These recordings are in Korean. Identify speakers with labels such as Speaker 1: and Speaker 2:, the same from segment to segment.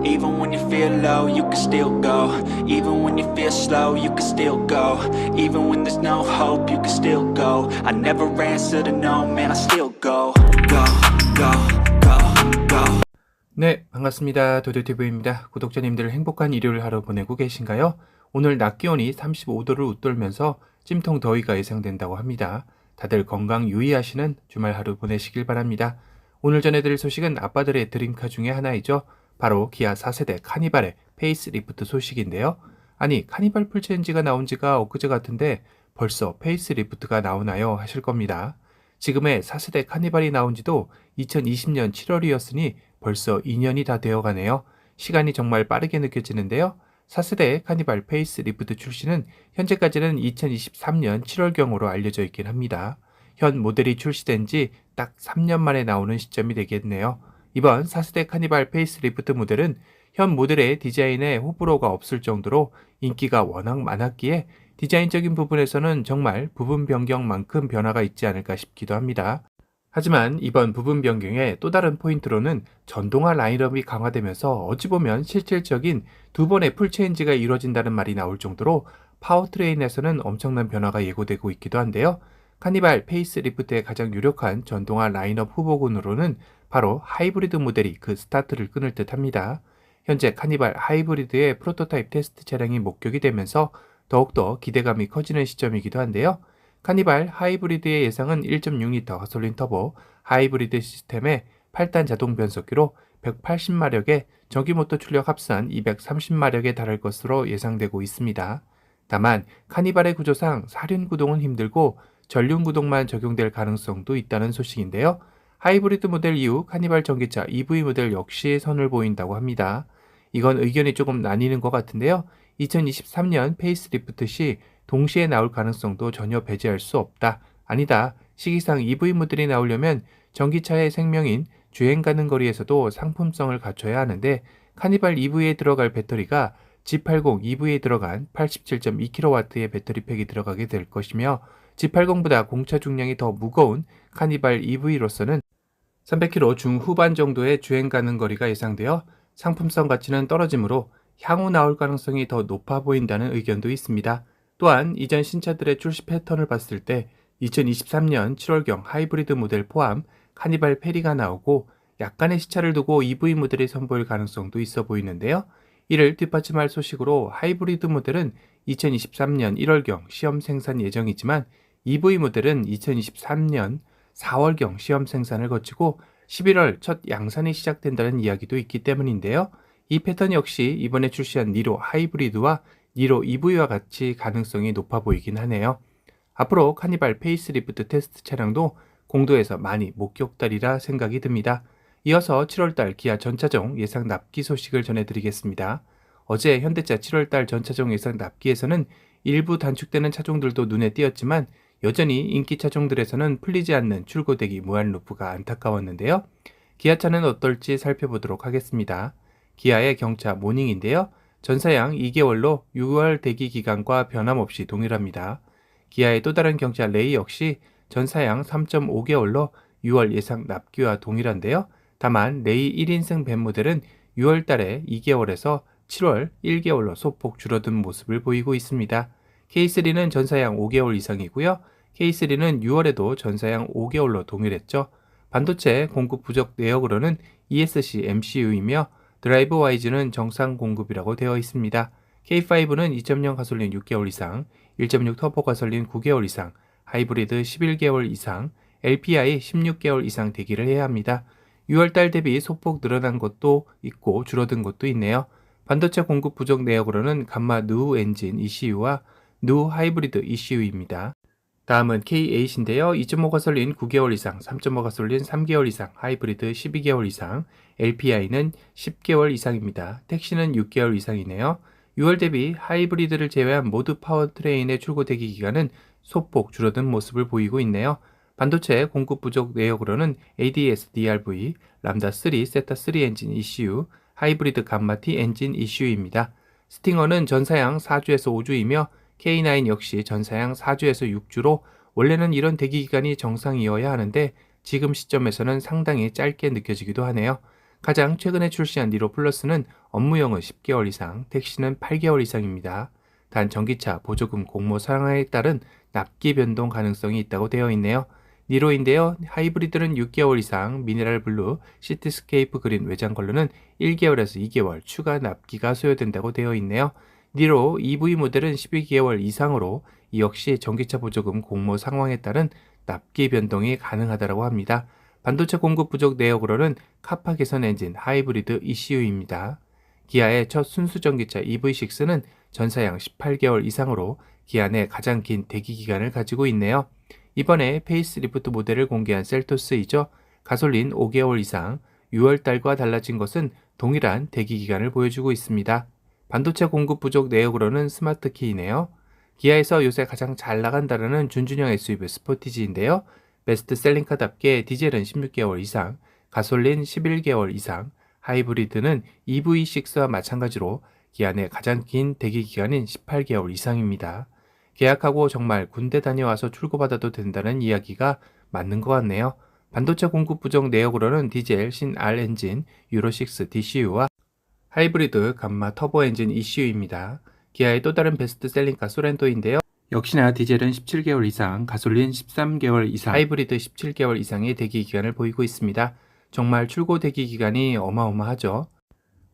Speaker 1: Even when you feel low, you can still go. Even when you feel slow, you can still go. Even when there's no hope, you can still go. I never answer to no, man, I still go. Go, go, go, go.
Speaker 2: 네, 반갑습니다. 도도TV입니다. 구독자님들 행복한 일요일 하루 보내고 계신가요? 오늘 낮 기온이 35도를 웃돌면서 찜통 더위가 예상된다고 합니다. 다들 건강 유의하시는 주말 하루 보내시길 바랍니다. 오늘 전해드릴 소식은 아빠들의 드림카 중에 하나이죠. 바로 기아 4세대 카니발의 페이스리프트 소식인데요. 아니, 카니발 풀체인지가 나온 지가 엊그제 같은데 벌써 페이스리프트가 나오나요? 하실 겁니다. 지금의 4세대 카니발이 나온 지도 2020년 7월이었으니 벌써 2년이 다 되어가네요. 시간이 정말 빠르게 느껴지는데요. 4세대 카니발 페이스리프트 출시는 현재까지는 2023년 7월경으로 알려져 있긴 합니다. 현 모델이 출시된 지 딱 3년 만에 나오는 시점이 되겠네요. 이번 4세대 카니발 페이스리프트 모델은 현 모델의 디자인에 호불호가 없을 정도로 인기가 워낙 많았기에 디자인적인 부분에서는 정말 부분 변경만큼 변화가 있지 않을까 싶기도 합니다. 하지만 이번 부분 변경의 또 다른 포인트로는 전동화 라인업이 강화되면서 어찌 보면 실질적인 두 번의 풀체인지가 이루어진다는 말이 나올 정도로 파워트레인에서는 엄청난 변화가 예고되고 있기도 한데요. 카니발 페이스리프트의 가장 유력한 전동화 라인업 후보군으로는 바로 하이브리드 모델이 그 스타트를 끊을 듯 합니다. 현재 카니발 하이브리드의 프로토타입 테스트 차량이 목격이 되면서 더욱더 기대감이 커지는 시점이기도 한데요. 카니발 하이브리드의 예상은 1.6L 가솔린 터보 하이브리드 시스템의 8단 자동 변속기로 180마력의 전기모터 출력 합산 230마력에 달할 것으로 예상되고 있습니다. 다만 카니발의 구조상 사륜 구동은 힘들고 전륜 구동만 적용될 가능성도 있다는 소식인데요. 하이브리드 모델 이후 카니발 전기차 EV 모델 역시 선을 보인다고 합니다. 이건 의견이 조금 나뉘는 것 같은데요. 2023년 페이스리프트 시 동시에 나올 가능성도 전혀 배제할 수 없다. 아니다. 시기상 EV 모델이 나오려면 전기차의 생명인 주행 가는 거리에서도 상품성을 갖춰야 하는데 카니발 EV에 들어갈 배터리가 G80 EV에 들어간 87.2kW의 배터리팩이 들어가게 될 것이며 G80보다 공차 중량이 더 무거운 카니발 EV로서는 300km 중후반 정도의 주행 가는 거리가 예상되어 상품성 가치는 떨어지므로 향후 나올 가능성이 더 높아 보인다는 의견도 있습니다. 또한 이전 신차들의 출시 패턴을 봤을 때 2023년 7월경 하이브리드 모델 포함 카니발 페리가 나오고 약간의 시차를 두고 EV 모델이 선보일 가능성도 있어 보이는데요. 이를 뒷받침할 소식으로 하이브리드 모델은 2023년 1월경 시험 생산 예정이지만 EV 모델은 2023년 4월경 시험 생산을 거치고 11월 첫 양산이 시작된다는 이야기도 있기 때문인데요. 이 패턴 역시 이번에 출시한 니로 하이브리드와 니로 EV와 같이 가능성이 높아 보이긴 하네요. 앞으로 카니발 페이스리프트 테스트 차량도 공도에서 많이 목격다리라 생각이 듭니다. 이어서 7월달 기아 전차종 예상 납기 소식을 전해드리겠습니다. 어제 현대차 7월달 전차종 예상 납기에서는 일부 단축되는 차종들도 눈에 띄었지만 여전히 인기 차종들에서는 풀리지 않는 출고대기 무한 루프가 안타까웠는데요. 기아차는 어떨지 살펴보도록 하겠습니다. 기아의 경차 모닝인데요. 전사양 2개월로 6월 대기 기간과 변함없이 동일합니다. 기아의 또 다른 경차 레이 역시 전사양 3.5개월로 6월 예상 납기와 동일한데요. 다만 레이 1인승 벤 모델은 6월 달에 2개월에서 7월 1개월로 소폭 줄어든 모습을 보이고 있습니다. K3는 전사양 5개월 이상이고요. K3는 6월에도 전사양 5개월로 동일했죠. 반도체 공급 부족 내역으로는 ESC MCU이며 드라이브 와이즈는 정상 공급이라고 되어 있습니다. K5는 2.0 가솔린 6개월 이상, 1.6 터보 가솔린 9개월 이상, 하이브리드 11개월 이상, LPI 16개월 이상 대기를 해야 합니다. 6월달 대비 소폭 늘어난 것도 있고 줄어든 것도 있네요. 반도체 공급 부족 내역으로는 감마 누 엔진 ECU와 누 하이브리드 ECU입니다. 다음은 K8인데요. 2.5 가솔린 9개월 이상, 3.5 가솔린 3개월 이상, 하이브리드 12개월 이상, LPI는 10개월 이상입니다. 택시는 6개월 이상이네요. 6월 대비 하이브리드를 제외한 모두 파워트레인의 출고 대기 기간은 소폭 줄어든 모습을 보이고 있네요. 반도체 공급 부족 내역으로는 ADS-DRV, 람다3, 세타3 엔진 ECU, 하이브리드 감마-T 엔진 ECU입니다. 스팅어는 전사양 4주에서 5주이며 K9 역시 전사양 4주에서 6주로 원래는 이런 대기 기간이 정상이어야 하는데 지금 시점에서는 상당히 짧게 느껴지기도 하네요. 가장 최근에 출시한 니로 플러스는 업무용은 10개월 이상, 택시는 8개월 이상입니다. 단 전기차 보조금 공모 상한에 따른 납기 변동 가능성이 있다고 되어 있네요. 니로인데요. 하이브리드는 6개월 이상, 미네랄 블루, 시티스케이프 그린 외장 컬러는 1개월에서 2개월 추가 납기가 소요된다고 되어 있네요. 니로 EV 모델은 12개월 이상으로 이 역시 전기차 보조금 공모 상황에 따른 납기 변동이 가능하다고 합니다. 반도체 공급 부족 내역으로는 카파 개선 엔진 하이브리드 ECU입니다. 기아의 첫 순수 전기차 EV6는 전사양 18개월 이상으로 기아 내 가장 긴 대기 기간을 가지고 있네요. 이번에 페이스리프트 모델을 공개한 셀토스이죠. 가솔린 5개월 이상, 6월달과 달라진 것은 동일한 대기 기간을 보여주고 있습니다. 반도체 공급 부족 내역으로는 스마트키이네요. 기아에서 요새 가장 잘 나간다는 준준형 SUV 스포티지인데요. 베스트셀링카답게 디젤은 16개월 이상, 가솔린 11개월 이상, 하이브리드는 EV6와 마찬가지로 기아 내 가장 긴 대기 기간인 18개월 이상입니다. 계약하고 정말 군대 다녀와서 출고받아도 된다는 이야기가 맞는 것 같네요. 반도체 공급 부족 내역으로는 디젤 신 R 엔진 유로6 DCU와 하이브리드 감마 터보 엔진 ECU입니다. 기아의 또 다른 베스트셀링카 소렌토인데요. 역시나 디젤은 17개월 이상, 가솔린 13개월 이상, 하이브리드 17개월 이상의 대기 기간을 보이고 있습니다. 정말 출고 대기 기간이 어마어마하죠.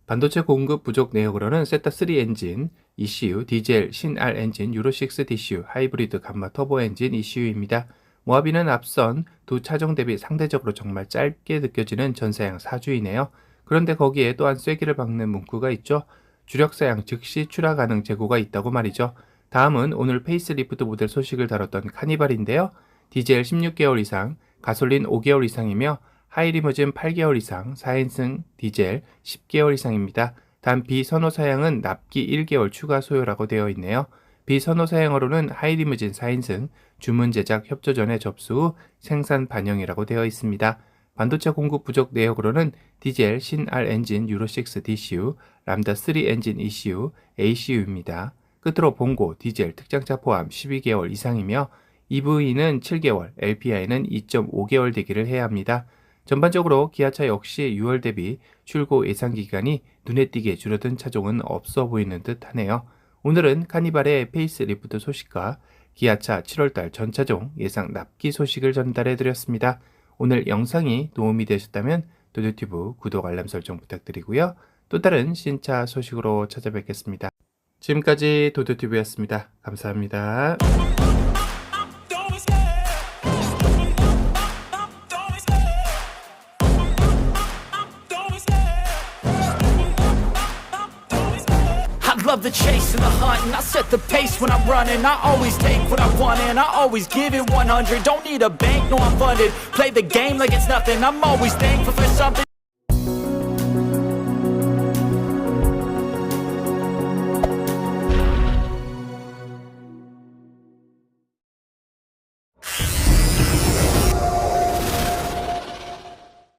Speaker 2: 반도체 공급 부족 내역으로는 세타3 엔진, ECU, 디젤, 신 R 엔진, 유로6 DCU, 하이브리드 감마 터보 엔진 ECU입니다. 모하비는 앞선 두 차종 대비 상대적으로 정말 짧게 느껴지는 전사양 4주이네요. 그런데 거기에 또한 쐐기를 박는 문구가 있죠. 주력사양 즉시 출하 가능 재고가 있다고 말이죠. 다음은 오늘 페이스리프트 모델 소식을 다뤘던 카니발인데요. 디젤 16개월 이상, 가솔린 5개월 이상이며 하이리무진 8개월 이상, 4인승 디젤 10개월 이상입니다. 단 비선호 사양은 납기 1개월 추가 소요라고 되어 있네요. 비선호 사양으로는 하이리무진 4인승 주문 제작 협조 전에 접수 후 생산 반영이라고 되어 있습니다. 반도체 공급 부족 내역으로는 디젤 신 R 엔진 유로6 DCU, 람다3 엔진 ECU, ACU입니다. 끝으로 봉고, 디젤, 특장차 포함 12개월 이상이며 EV는 7개월, LPI는 2.5개월 대기를 해야 합니다. 전반적으로 기아차 역시 6월 대비 출고 예상 기간이 눈에 띄게 줄어든 차종은 없어 보이는 듯 하네요. 오늘은 카니발의 페이스리프트 소식과 기아차 7월달 전차종 예상 납기 소식을 전달해 드렸습니다. 오늘 영상이 도움이 되셨다면 도도튜브 구독 알람 설정 부탁드리고요. 또 다른 신차 소식으로 찾아뵙겠습니다. 지금까지 도도튜브였습니다. 감사합니다.
Speaker 3: I love the chase and the hunt, and I set the pace when I'm running. I always take what I want and I always give it 100. Don't need a bank, no I'm funded. Play the game like it's nothing. I'm always thankful for something.